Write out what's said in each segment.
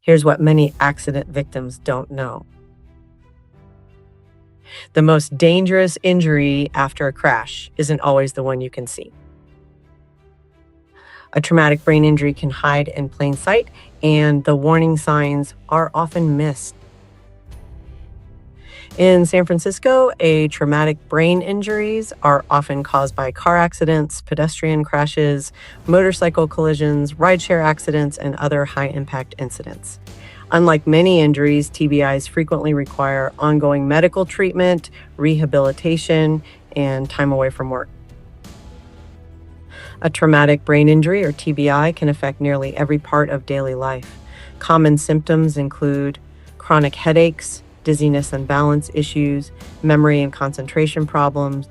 Here's what many accident victims don't know. The most dangerous injury after a crash isn't always the one you can see. A traumatic brain injury can hide in plain sight, and the warning signs are often missed. In San Francisco, traumatic brain injuries are often caused by car accidents, pedestrian crashes, motorcycle collisions, rideshare accidents, and other high-impact incidents. Unlike many injuries, TBIs frequently require ongoing medical treatment, rehabilitation, and time away from work. A traumatic brain injury, or TBI, can affect nearly every part of daily life. Common symptoms include chronic headaches, dizziness and balance issues, memory and concentration problems,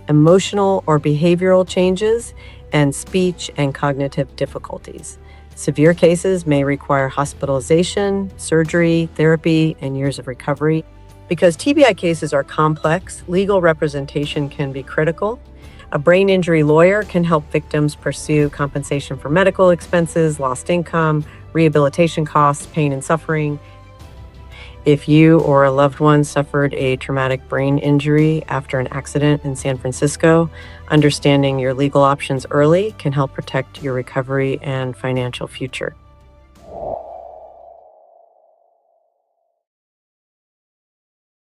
emotional or behavioral changes, and speech and cognitive difficulties. Severe cases may require hospitalization, surgery, therapy, and years of recovery. Because TBI cases are complex, legal representation can be critical. A brain injury lawyer can help victims pursue compensation for medical expenses, lost income, rehabilitation costs, pain and suffering. If you or a loved one suffered a traumatic brain injury after an accident in San Francisco, understanding your legal options early can help protect your recovery and financial future.